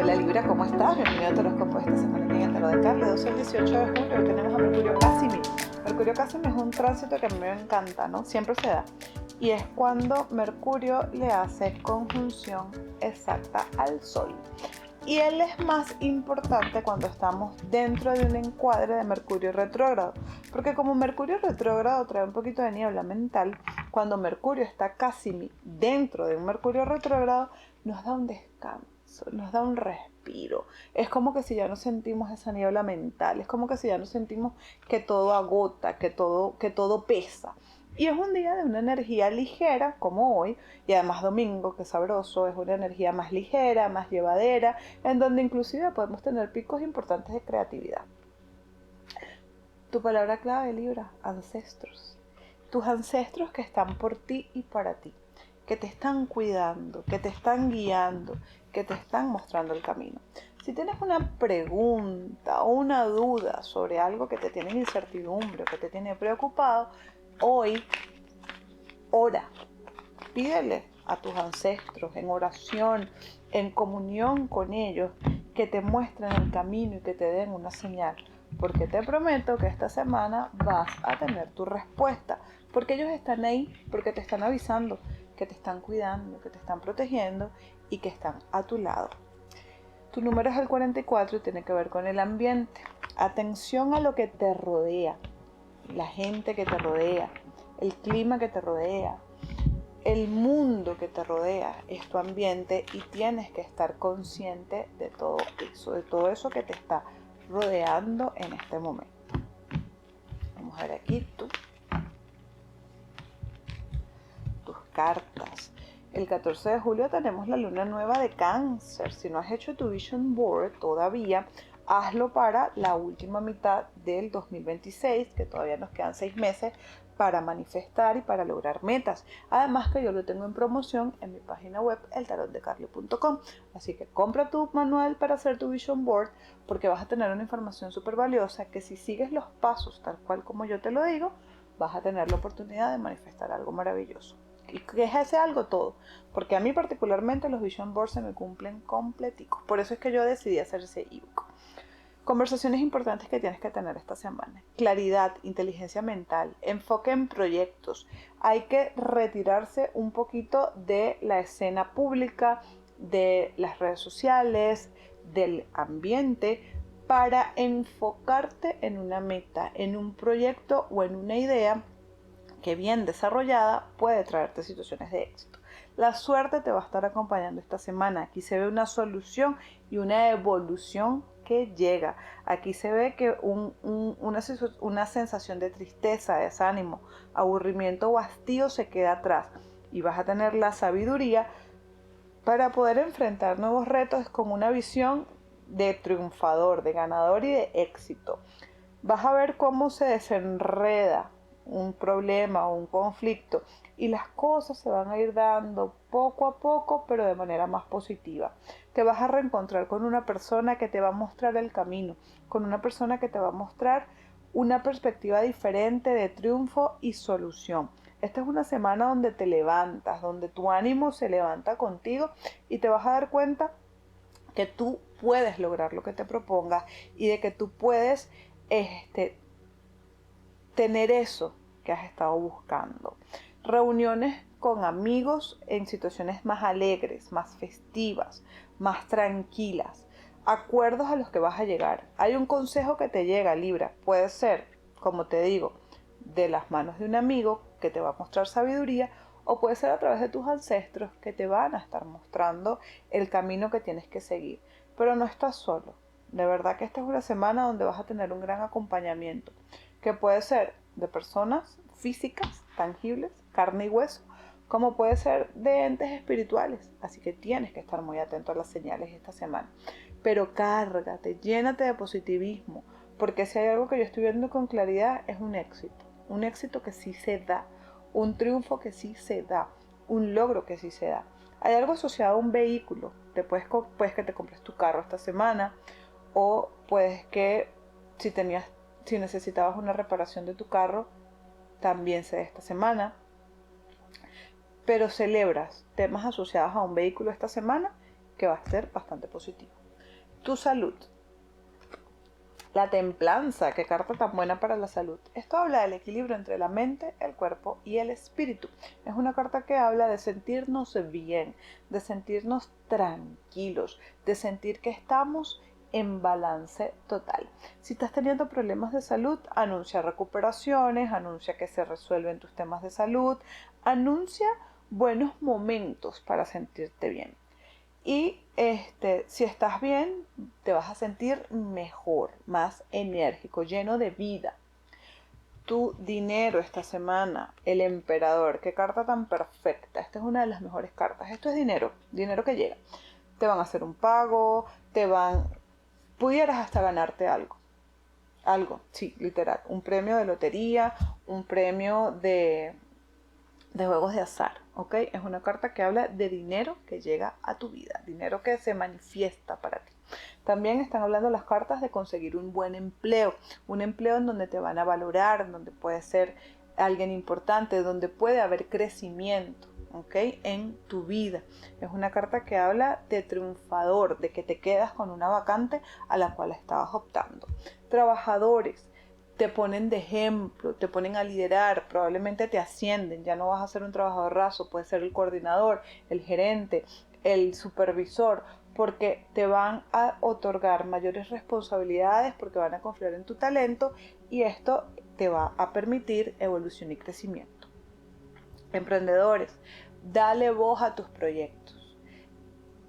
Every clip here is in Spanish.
Hola Libra, ¿cómo estás? Bienvenido a tu horóscopo esta semana en el tarot de Carle, 12 al 18 de julio. Hoy tenemos a Mercurio Cásimi. Mercurio Cásimi es un tránsito que a mí me encanta, ¿no? Siempre se da. Y es cuando Mercurio le hace conjunción exacta al Sol. Y él es más importante cuando estamos dentro de un encuadre de Mercurio retrógrado. Porque como Mercurio retrógrado trae un poquito de niebla mental, cuando Mercurio está casi dentro de un Mercurio retrógrado, nos da un descanso, nos da un respiro. Es como que si ya no sentimos esa niebla mental, es como que si ya no sentimos que todo agota, que todo pesa. Y es un día de una energía ligera, como hoy, y además domingo, que sabroso, es una energía más ligera, más llevadera, en donde inclusive podemos tener picos importantes de creatividad. Tu palabra clave, Libra, ancestros. Tus ancestros que están por ti y para ti, que te están cuidando, que te están guiando, que te están mostrando el camino. Si tienes una pregunta o una duda sobre algo que te tiene en incertidumbre o que te tiene preocupado, hoy ora, pídele a tus ancestros en oración, en comunión con ellos, que te muestren el camino y que te den una señal. Porque te prometo que esta semana vas a tener tu respuesta. Porque ellos están ahí, porque te están avisando, que te están cuidando, que te están protegiendo y que están a tu lado. Tu número es el 44 y tiene que ver con el ambiente. Atención a lo que te rodea, la gente que te rodea, el clima que te rodea, el mundo que te rodea es tu ambiente y tienes que estar consciente de todo eso que te está rodeando en este momento. Vamos a ver aquí tus cartas. El 14 de julio tenemos la luna nueva de Cáncer. Si no has hecho tu Vision Board todavía, hazlo para la última mitad del 2026, que todavía nos quedan 6 meses para manifestar y para lograr metas. Además que yo lo tengo en promoción en mi página web eltarotdecarle.com. Así que compra tu manual para hacer tu Vision Board, porque vas a tener una información súper valiosa que si sigues los pasos tal cual como yo te lo digo, vas a tener la oportunidad de manifestar algo maravilloso. ¿Y qué es ese algo? Todo. Porque a mí particularmente los Vision Boards se me cumplen completicos. Por eso es que yo decidí hacer ese ebook. Conversaciones importantes que tienes que tener esta semana. Claridad, inteligencia mental, enfoque en proyectos. Hay que retirarse un poquito de la escena pública, de las redes sociales, del ambiente, para enfocarte en una meta, en un proyecto o en una idea que bien desarrollada puede traerte situaciones de éxito. La suerte te va a estar acompañando esta semana. Aquí se ve una solución y una evolución que llega. Aquí se ve que una sensación de tristeza, desánimo, aburrimiento o hastío se queda atrás y vas a tener la sabiduría para poder enfrentar nuevos retos con una visión de triunfador, de ganador y de éxito. Vas a ver cómo se desenreda un problema o un conflicto y las cosas se van a ir dando poco a poco, pero de manera más positiva. Te vas a reencontrar con una persona que te va a mostrar el camino, con una persona que te va a mostrar una perspectiva diferente de triunfo y solución. Esta es una semana donde te levantas, donde tu ánimo se levanta contigo y te vas a dar cuenta que tú puedes lograr lo que te propongas y de que tú puedes tener eso que has estado buscando. Reuniones con amigos en situaciones más alegres, más festivas, más tranquilas. Acuerdos a los que vas a llegar. Hay un consejo que te llega, Libra. Puede ser, como te digo, de las manos de un amigo que te va a mostrar sabiduría, o puede ser a través de tus ancestros que te van a estar mostrando el camino que tienes que seguir. Pero no estás solo. De verdad que esta es una semana donde vas a tener un gran acompañamiento, que puede ser de personas físicas, tangibles, carne y hueso, como puede ser de entes espirituales. Así que tienes que estar muy atento a las señales esta semana. Pero cárgate, llénate de positivismo, porque si hay algo que yo estoy viendo con claridad es un éxito que sí se da, un triunfo que sí se da, un logro que sí se da. Hay algo asociado a un vehículo. Puedes que te compres tu carro esta semana, o puedes que si necesitabas una reparación de tu carro, también se dé esta semana. Pero celebras temas asociados a un vehículo esta semana, que va a ser bastante positivo. Tu salud. La templanza, qué carta tan buena para la salud. Esto habla del equilibrio entre la mente, el cuerpo y el espíritu. Es una carta que habla de sentirnos bien, de sentirnos tranquilos, de sentir que estamos en balance total. Si estás teniendo problemas de salud, anuncia recuperaciones, anuncia que se resuelven tus temas de salud, anuncia buenos momentos para sentirte bien. Y si estás bien, te vas a sentir mejor, más enérgico, lleno de vida. Tu dinero esta semana, el emperador, qué carta tan perfecta. Esta es una de las mejores cartas. Esto es dinero, dinero que llega. Te van a hacer un pago, pudieras hasta ganarte algo. Algo, sí, literal. Un premio de lotería, un premio de juegos de azar, ¿ok? Es una carta que habla de dinero que llega a tu vida, dinero que se manifiesta para ti. También están hablando las cartas de conseguir un buen empleo, un empleo en donde te van a valorar, donde puedes ser alguien importante, donde puede haber crecimiento, ¿ok? En tu vida. Es una carta que habla de triunfador, de que te quedas con una vacante a la cual estabas optando. Trabajadores. Te ponen de ejemplo, te ponen a liderar, probablemente te ascienden, ya no vas a ser un trabajador raso, puedes ser el coordinador, el gerente, el supervisor, porque te van a otorgar mayores responsabilidades, porque van a confiar en tu talento y esto te va a permitir evolución y crecimiento. Emprendedores, dale voz a tus proyectos.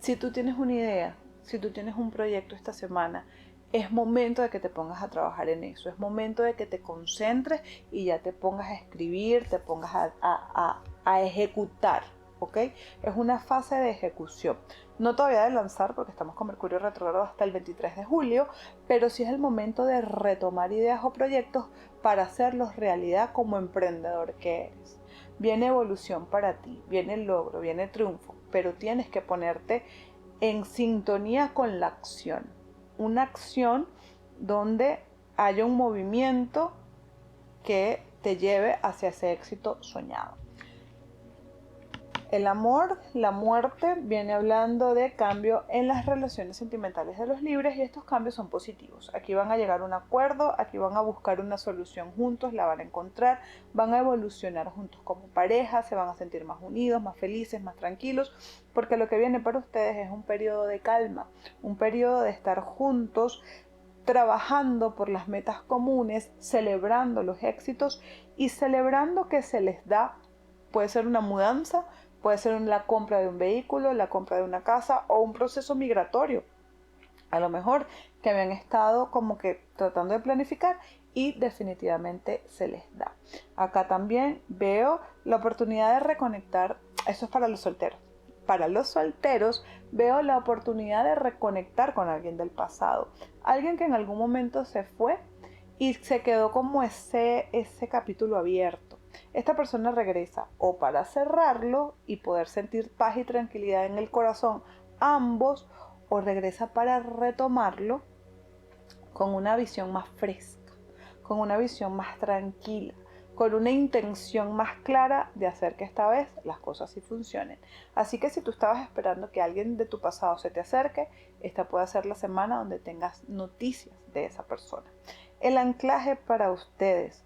Si tú tienes una idea, si tú tienes un proyecto esta semana, es momento de que te pongas a trabajar en eso, es momento de que te concentres y ya te pongas a escribir, te pongas a ejecutar, ¿ok? Es una fase de ejecución. No todavía de lanzar porque estamos con Mercurio retrógrado hasta el 23 de julio, pero sí es el momento de retomar ideas o proyectos para hacerlos realidad como emprendedor que eres. Viene evolución para ti, viene logro, viene triunfo, pero tienes que ponerte en sintonía con la acción. Una acción donde haya un movimiento que te lleve hacia ese éxito soñado. El amor, la muerte, viene hablando de cambio en las relaciones sentimentales de los libres y estos cambios son positivos. Aquí van a llegar a un acuerdo, aquí van a buscar una solución juntos, la van a encontrar, van a evolucionar juntos como pareja, se van a sentir más unidos, más felices, más tranquilos, porque lo que viene para ustedes es un periodo de calma, un periodo de estar juntos, trabajando por las metas comunes, celebrando los éxitos y celebrando que se les da, puede ser una mudanza, puede ser la compra de un vehículo, la compra de una casa o un proceso migratorio. A lo mejor que habían estado como que tratando de planificar y definitivamente se les da. Acá también veo la oportunidad de reconectar, eso es para los solteros. Para los solteros veo la oportunidad de reconectar con alguien del pasado. Alguien que en algún momento se fue y se quedó como ese capítulo abierto. Esta persona regresa o para cerrarlo y poder sentir paz y tranquilidad en el corazón ambos, o regresa para retomarlo con una visión más fresca, con una visión más tranquila, con una intención más clara de hacer que esta vez las cosas sí funcionen. Así que si tú estabas esperando que alguien de tu pasado se te acerque, esta puede ser la semana donde tengas noticias de esa persona. El anclaje para ustedes,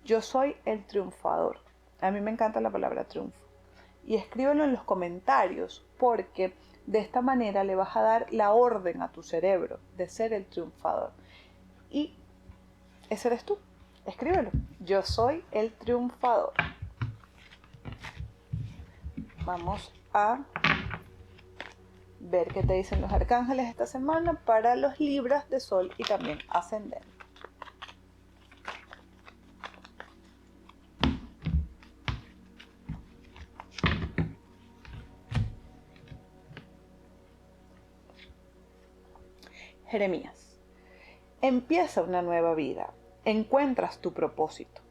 yo soy el triunfador. A mí me encanta la palabra triunfo. Y escríbelo en los comentarios porque de esta manera le vas a dar la orden a tu cerebro de ser el triunfador. Y ese eres tú. Escríbelo. Yo soy el triunfador. Vamos a ver qué te dicen los arcángeles esta semana para los Libras de Sol y también ascendente. Jeremías. Empieza una nueva vida. Encuentras tu propósito.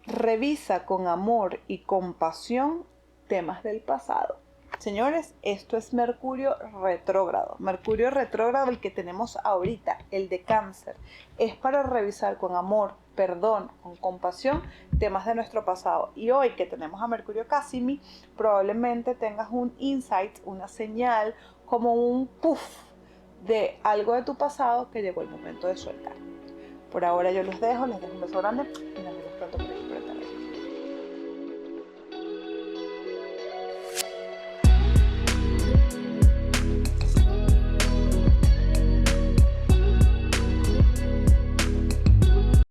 Revisa con amor y compasión temas del pasado. Señores, esto es Mercurio retrógrado. Mercurio retrógrado, el que tenemos ahorita, el de Cáncer, es para revisar con amor, perdón, con compasión, temas de nuestro pasado. Y hoy que tenemos a Mercurio Cásimi, probablemente tengas un insight, una señal, como un puff de algo de tu pasado que llegó el momento de soltar. Por ahora yo los dejo, les dejo un beso grande y nos vemos